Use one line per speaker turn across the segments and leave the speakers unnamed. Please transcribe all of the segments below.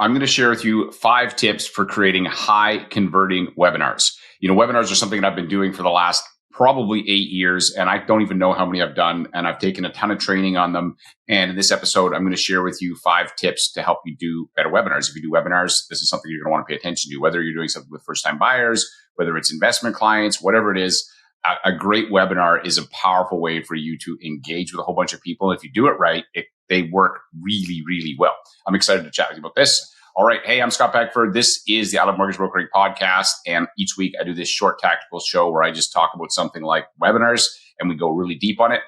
I'm going to share with you 5 tips for creating high converting webinars. Webinars are something that I've been doing for the last probably 8 years, and I don't even know how many I've done, and I've taken a ton of training on them. And in this episode, I'm going to share with you 5 tips to help you do better webinars. If you do webinars, this is something you're going to want to pay attention to, whether you're doing something with first-time buyers, whether it's investment clients, whatever it is. A great webinar is a powerful way for you to engage with a whole bunch of people. If you do it right, they work really, really well. I'm excited to chat with you about this. All right. Hey, I'm Scott Beckford. This is the Out of Mortgage Brokering podcast. And each week I do this short tactical show where I just talk about something like webinars and we go really deep on it.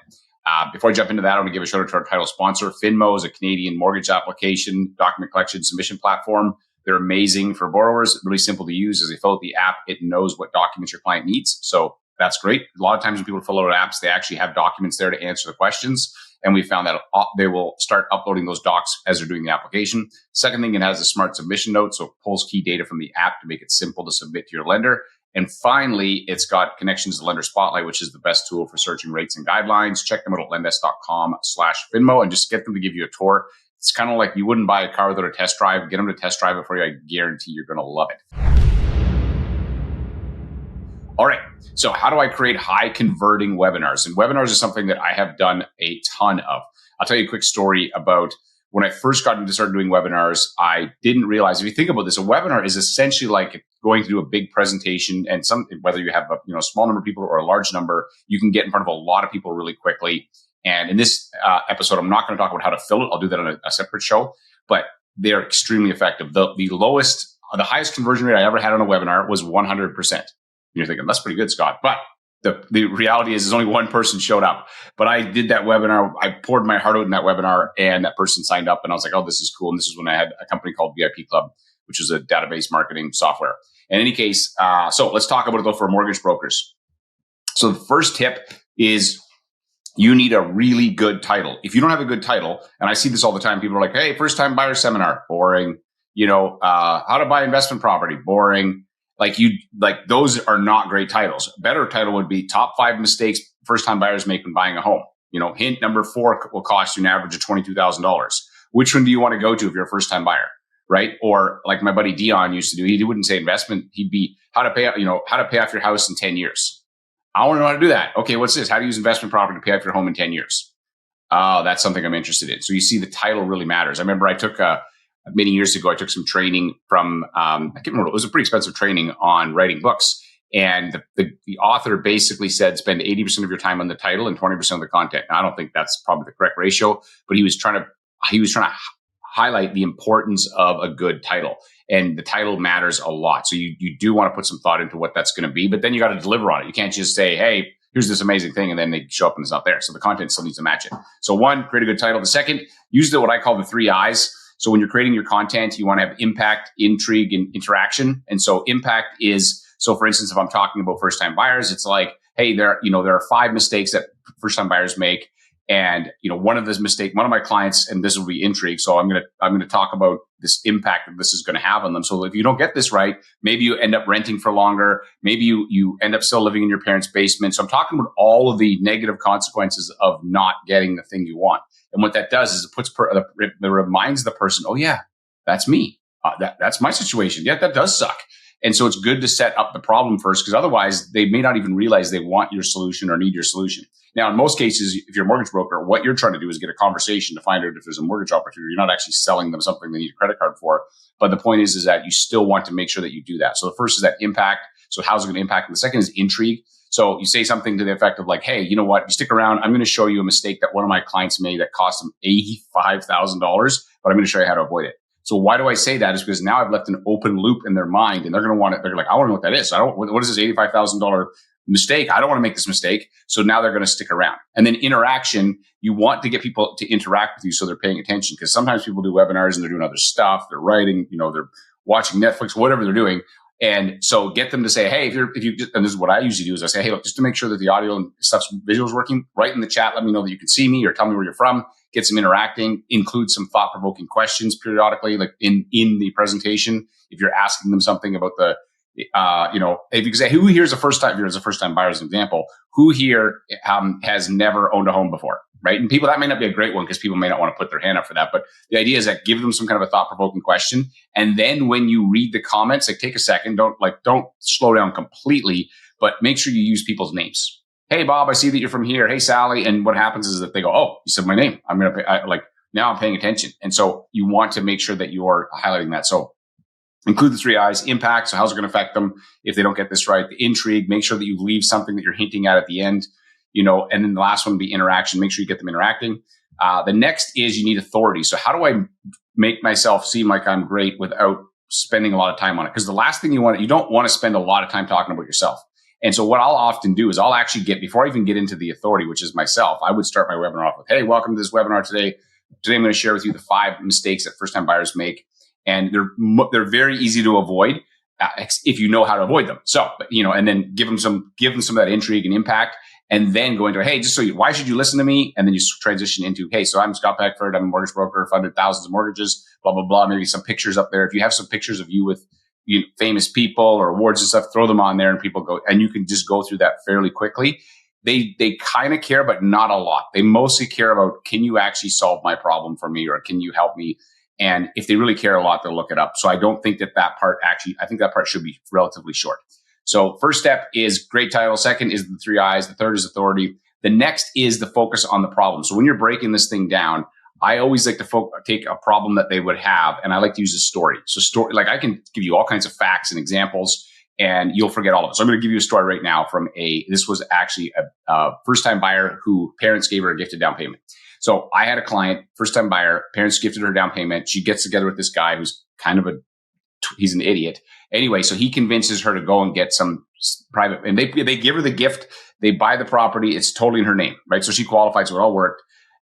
Before I jump into that, I want to give a shout out to our title sponsor. Finmo is a Canadian mortgage application, document collection, submission platform. They're amazing for borrowers, really simple to use. As they fill out the app, it knows what documents your client needs. So that's great. A lot of times when people fill out apps, they actually have documents there to answer the questions. And we found that they will start uploading those docs as they're doing the application. Second thing, it has a smart submission note. So it pulls key data from the app to make it simple to submit to your lender. And finally, it's got connections to Lender Spotlight, which is the best tool for searching rates and guidelines. Check them out at lendesk.com/Finmo and just get them to give you a tour. It's kind of like you wouldn't buy a car without a test drive. Get them to test drive it for you. I guarantee you're going to love it. All right. So how do I create high converting webinars? And webinars is something that I have done a ton of. I'll tell you a quick story about when I first got into start doing webinars. I didn't realize, if you think about this, a webinar is essentially like going to do a big presentation, and whether you have a small number of people or a large number, you can get in front of a lot of people really quickly. And in this episode, I'm not going to talk about how to fill it. I'll do that on a separate show, but they're extremely effective. The highest conversion rate I ever had on a webinar was 100%. You're thinking, that's pretty good, Scott. But the reality is only one person showed up. But I did that webinar. I poured my heart out in that webinar, and that person signed up. And I was like, oh, this is cool. And this is when I had a company called VIP Club, which is a database marketing software. In any case, so let's talk about it, though, for mortgage brokers. So the first tip is you need a really good title. If you don't have a good title, and I see this all the time, people are like, hey, first-time buyer seminar, boring. How to buy investment property, boring. Those are not great titles. A better title would be top 5 mistakes first-time buyers make when buying a home. Hint number 4 will cost you an average of $22,000. Which one do you want to go to if you're a first-time buyer, right? Or like my buddy Dion used to do, he wouldn't say investment. He'd be how to pay off your house in 10 years. I want to know how to do that. Okay, what's this? How to use investment property to pay off your home in 10 years. Oh, that's something I'm interested in. So you see, the title really matters. I remember I took many years ago, I took some training from, I can't remember, it was a pretty expensive training on writing books. And the author basically said, spend 80% of your time on the title and 20% of the content. Now, I don't think that's probably the correct ratio, but he was trying to highlight the importance of a good title. And the title matters a lot. So you do want to put some thought into what that's going to be, but then you got to deliver on it. You can't just say, hey, here's this amazing thing, and then they show up and it's not there. So the content still needs to match it. So 1, create a good title. The second, use what I call the 3 I's. So when you're creating your content, you want to have impact, intrigue, and interaction. And so impact is, so for instance, if I'm talking about first-time buyers, it's like, hey, there are 5 mistakes that first-time buyers make. And, one of my clients, and this will be intrigue. So I'm going to talk about this impact that this is going to have on them. So if you don't get this right, maybe you end up renting for longer. Maybe you end up still living in your parents' basement. So I'm talking about all of the negative consequences of not getting the thing you want. And what that does is it reminds the person, oh yeah, that's me. That's my situation. Yeah, that does suck. And so it's good to set up the problem first, because otherwise they may not even realize they want your solution or need your solution. Now, in most cases, if you're a mortgage broker, what you're trying to do is get a conversation to find out if there's a mortgage opportunity. You're not actually selling them something they need a credit card for. But the point is that you still want to make sure that you do that. So the first is that impact. So how's it going to impact? And the second is intrigue. So you say something to the effect of like, hey, you know what? You stick around. I'm going to show you a mistake that one of my clients made that cost them $85,000, but I'm going to show you how to avoid it. So why do I say that? Is because now I've left an open loop in their mind, and they're going to want it. They're like, I want to know what that is. What is this $85,000 mistake? I don't want to make this mistake. So now they're going to stick around. And then interaction, you want to get people to interact with you so they're paying attention, because sometimes people do webinars and they're doing other stuff. They're writing, they're watching Netflix, whatever they're doing. And so get them to say, hey, if you, and this is what I usually do, is I say, hey, look, just to make sure that the audio and stuff's visuals working, write in the chat, let me know that you can see me, or tell me where you're from, get some interacting, include some thought-provoking questions periodically, like in the presentation. If you're asking them something about if you can say, who here is a first time, here's a first time buyer as an example, who here has never owned a home before, right? And people, that may not be a great one because people may not want to put their hand up for that. But the idea is that give them some kind of a thought provoking question. And then when you read the comments, like take a second, don't slow down completely, but make sure you use people's names. Hey, Bob, I see that you're from here. Hey, Sally. And what happens is that they go, oh, you said my name. I'm going to pay, now I'm paying attention. And so you want to make sure that you're highlighting that. So include the 3 I's: impact. So how's it going to affect them if they don't get this right? The intrigue, make sure that you leave something that you're hinting at the end, and then the last one would be interaction. Make sure you get them interacting. The next is you need authority. So how do I make myself seem like I'm great without spending a lot of time on it? Because the last thing you don't want to spend a lot of time talking about yourself. And so what I'll often do is I'll actually before I even get into the authority, which is myself, I would start my webinar off with, hey, welcome to this webinar today. Today I'm going to share with you the 5 mistakes that first-time buyers make. And they're very easy to avoid if you know how to avoid them. So, and then give them some of that intrigue and impact, and then go into, hey, why should you listen to me? And then you transition into, hey, so I'm Scott Beckford. I'm a mortgage broker, funded thousands of mortgages, blah, blah, blah. Maybe some pictures up there. If you have some pictures of you with famous people or awards and stuff, throw them on there and people go, and you can just go through that fairly quickly. They kind of care, but not a lot. They mostly care about, can you actually solve my problem for me, or can you help me? And if they really care a lot, they'll look it up. So I don't think that part I think that part should be relatively short. So first step is great title. Second is the 3 I's. The third is authority. The next is the focus on the problem. So when you're breaking this thing down, I always like to take a problem that they would have, and I like to use a story. So I can give you all kinds of facts and examples, and you'll forget all of it. So I'm going to give you a story right now this was actually a first-time buyer who parents gave her a gifted down payment. So I had a client, first-time buyer, parents gifted her down payment. She gets together with this guy who's kind of he's an idiot. Anyway, so he convinces her to go and get some private, and they give her the gift. They buy the property. It's totally in her name, right? So she qualifies, so it all worked.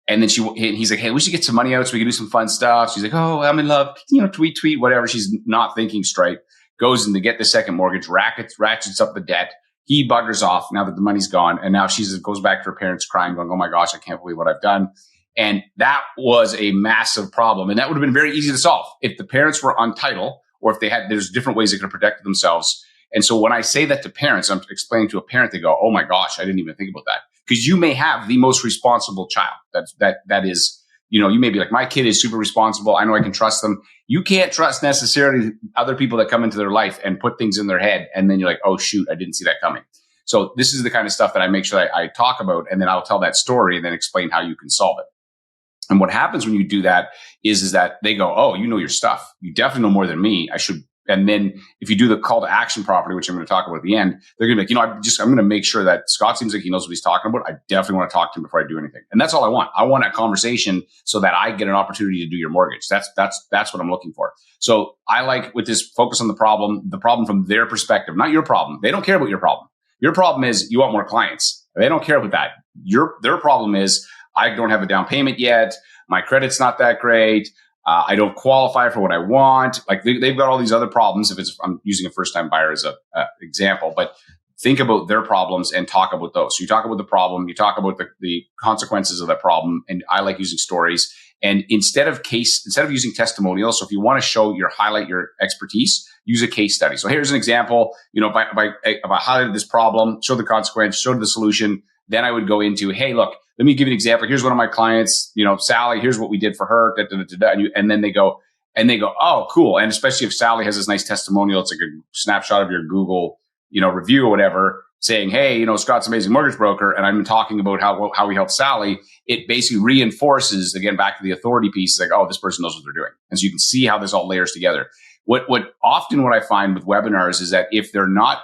And then he's like, hey, we should get some money out so we can do some fun stuff. She's like, oh, I'm in love, tweet, whatever. She's not thinking straight. Goes in to get the second mortgage, ratchets up the debt. He buggers off now that the money's gone. And now she goes back to her parents crying, going, oh my gosh, I can't believe what I've done. And that was a massive problem. And that would have been very easy to solve if the parents were on title, or if there's different ways they could have protected themselves. And so when I say that to parents, I'm explaining to a parent, they go, oh my gosh, I didn't even think about that. Because you may have the most responsible child. That is, you may be like, my kid is super responsible. I know I can trust them. You can't trust necessarily other people that come into their life and put things in their head. And then you're like, oh shoot, I didn't see that coming. So this is the kind of stuff that I make sure I talk about, and then I'll tell that story and then explain how you can solve it. And what happens when you do that is that they go, oh, you know your stuff. You definitely know more than me. I should. And then if you do the call to action properly, which I'm going to talk about at the end, they're going to be like, I'm going to make sure that Scott seems like he knows what he's talking about. I definitely want to talk to him before I do anything. And that's all I want. I want a conversation so that I get an opportunity to do your mortgage. That's what I'm looking for. So I like, with this focus on the problem from their perspective, not your problem. They don't care about your problem. Your problem is you want more clients. They don't care about that. Their problem is, I don't have a down payment yet. My credit's not that great. I don't qualify for what I want. Like they've got all these other problems. I'm using a first-time buyer as a example, but think about their problems and talk about those. So you talk about the problem, you talk about the consequences of that problem, and I like using stories. And instead of using testimonials, so if you want to highlight your expertise, use a case study. So here's an example. If I highlighted this problem, showed the consequence, showed the solution, then I would go into, hey, look, let me give you an example. Here's one of my clients, Sally, here's what we did for her. And then they go, oh, cool. And especially if Sally has this nice testimonial, it's like a snapshot of your Google, review or whatever, saying, hey, Scott's amazing mortgage broker. And I'm talking about how we help Sally. It basically reinforces, again, back to the authority piece. It's like, oh, this person knows what they're doing. And so you can see how this all layers together. What I find with webinars is that if they're not,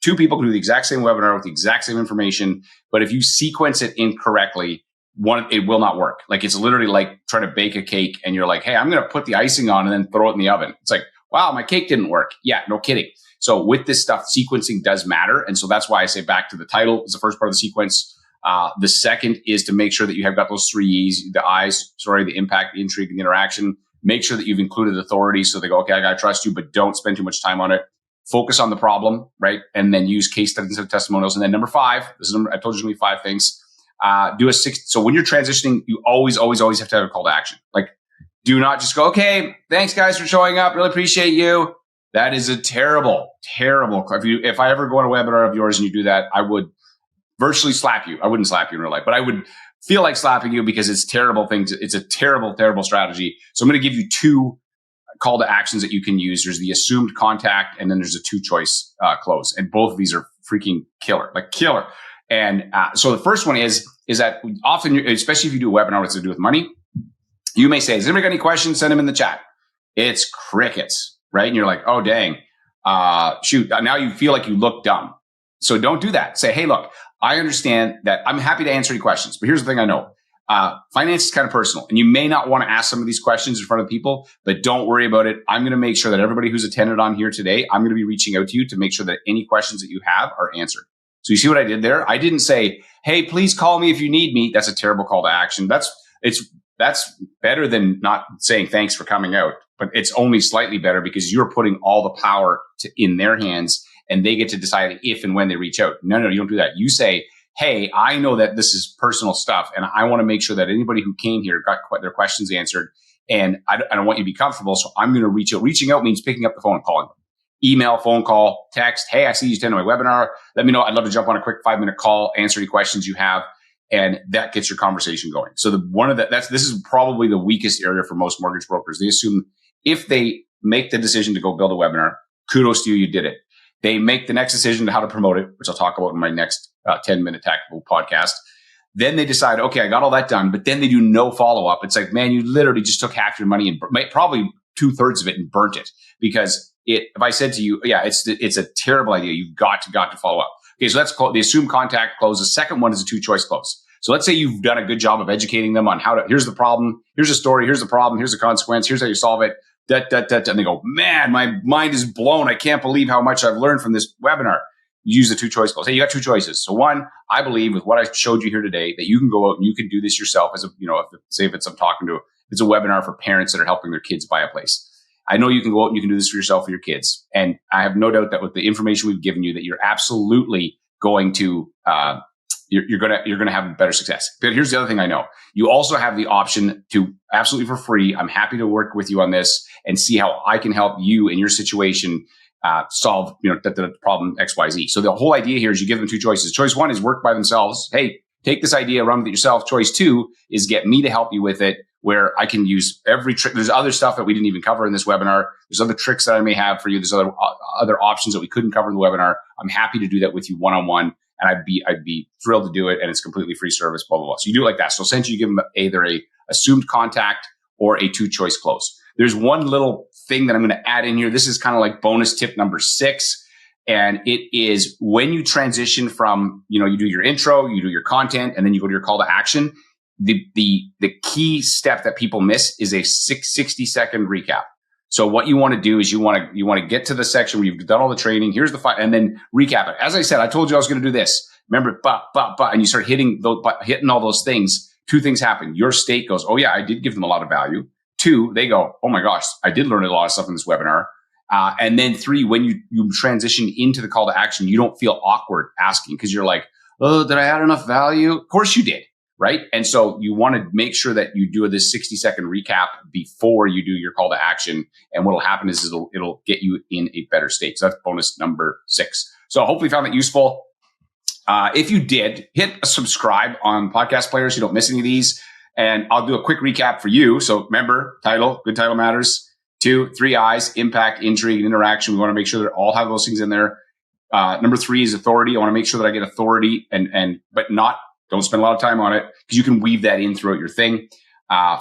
two people can do the exact same webinar with the exact same information, but if you sequence it incorrectly, it will not work. Like it's literally like trying to bake a cake and you're like, hey, I'm going to put the icing on and then throw it in the oven. It's like, wow, my cake didn't work. Yeah, no kidding. So with this stuff, sequencing does matter. And so that's why I say back to the title is the first part of the sequence. The second is to make sure that you have got those 3 E's, the impact, the intrigue, and the interaction. Make sure that you've included authority. So they go, okay, I got to trust you, but don't spend too much time on it. Focus on the problem, right? And then use case studies instead of testimonials. And then number 5, I told you there's going to be 5 things. Do a 6. So when you're transitioning, you always have to have a call to action. Like, do not just go, okay, thanks guys for showing up. Really appreciate you. That is a terrible. If I ever go on a webinar of yours and you do that, I would virtually slap you. I wouldn't slap you in real life, but I would feel like slapping you because it's terrible things. It's a terrible strategy. So I'm going to give you two call to actions that you can use. There's the assumed contact, and then there's a two choice close. And both of these are freaking killer. And so the first one is that often, especially if you do a webinar that's to do with money, you may say, has anybody got any questions? Send them in the chat. It's crickets, right? And you're like, oh, dang, shoot. Now you feel like you look dumb. So don't do that. Say, hey, look, I understand that I'm happy to answer any questions, but here's the thing I know. Finance is kind of personal, and you may not want to ask some of these questions in front of people, but don't worry about it. I'm going to make sure that everybody who's attended on here today, I'm going to be reaching out to you to make sure that any questions that you have are answered. So you see what I did there? I didn't say, hey, please call me if you need me. That's a terrible call to action. That's better than not saying thanks for coming out, but it's only slightly better because you're putting all the power in their hands, and they get to decide if and when they reach out. No, you don't do that. You say, hey, I know that this is personal stuff, and I want to make sure that anybody who came here got their questions answered, and I don't want you to be comfortable, so I'm going to reach out. Reaching out means picking up the phone and calling them. Email, phone call, text. Hey, I see you attended my webinar. Let me know. I'd love to jump on a quick 5-minute call, answer any questions you have, and that gets your conversation going. So this is probably the weakest area for most mortgage brokers. They assume if they make the decision to go build a webinar, kudos to you, you did it. They make the next decision to how to promote it, which I'll talk about in my next 10-minute tactical podcast. Then they decide, okay, I got all that done, but then they do no follow-up. It's like, man, you literally just took half your money and probably 2/3 of it and burnt it. Because if I said to you, yeah, it's a terrible idea. You've got to follow up. Okay, so that's the assumed contact close. The second one is a two-choice close. So let's say you've done a good job of educating them on here's the problem, here's the story, here's the problem, here's the consequence, here's how you solve it. And they go, man, my mind is blown. I can't believe how much I've learned from this webinar. Use the two-choice clause. Hey, you got two choices. So one, I believe with what I showed you here today that you can go out and you can do this yourself as if it's a webinar for parents that are helping their kids buy a place. I know you can go out and you can do this for yourself, for your kids. And I have no doubt that with the information we've given you that you're absolutely going to, you're going to have better success. But here's the other thing I know. You also have the option to absolutely for free. I'm happy to work with you on this and see how I can help you in your situation solve the problem XYZ. So the whole idea here is you give them two choices. Choice one is work by themselves. Hey, take this idea, run with it yourself. Choice two is get me to help you with it, where I can use every trick. There's other stuff that we didn't even cover in this webinar. There's other tricks that I may have for you. There's other options that we couldn't cover in the webinar. I'm happy to do that with you one-on-one, and I'd be thrilled to do it. And it's completely free service, blah, blah, blah. So you do it like that. So essentially you give them either a assumed contact or a two-choice close. There's one little thing that I'm going to add in here. This is kind of like bonus tip number 6. And it is when you transition from, you do your intro, you do your content, and then you go to your call to action. The key step that people miss is a 60-second recap. So what you want to do is you want to get to the section where you've done all the training. Here's the and then recap it. As I said, I told you I was going to do this. Remember, and you start hitting all those things. Two things happen. Your state goes, oh yeah, I did give them a lot of value. 2, they go, oh my gosh, I did learn a lot of stuff in this webinar. And then 3, when you transition into the call to action, you don't feel awkward asking because you're like, oh, did I add enough value? Of course you did, right? And so you want to make sure that you do this 60-second recap before you do your call to action. And what will happen is it'll get you in a better state. So that's bonus number 6. So hopefully you found that useful. If you did, hit a subscribe on podcast players so you don't miss any of these. And I'll do a quick recap for you. So remember, title, good title matters. 2, 3 I's, impact, intrigue, and interaction. We want to make sure that all have those things in there. Number 3 is authority. I want to make sure that I get authority but don't spend a lot of time on it because you can weave that in throughout your thing.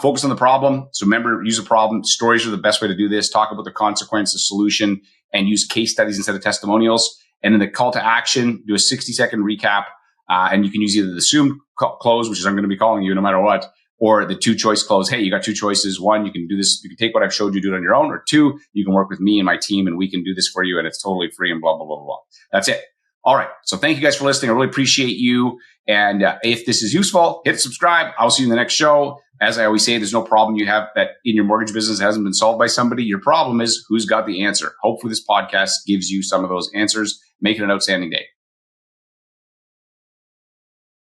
Focus on the problem. So remember, use a problem. Stories are the best way to do this. Talk about the consequence, the solution, and use case studies instead of testimonials. And then the call to action, do a 60-second recap. And you can use either the assumed close, which is I'm going to be calling you no matter what, or the two-choice close. Hey, you got 2 choices. 1, you can do this. You can take what I've showed you, do it on your own. Or 2, you can work with me and my team, and we can do this for you, and it's totally free and blah, blah, blah, blah. That's it. All right. So thank you guys for listening. I really appreciate you. And if this is useful, hit subscribe. I'll see you in the next show. As I always say, there's no problem you have that in your mortgage business that hasn't been solved by somebody. Your problem is who's got the answer. Hopefully this podcast gives you some of those answers. Make it an outstanding day.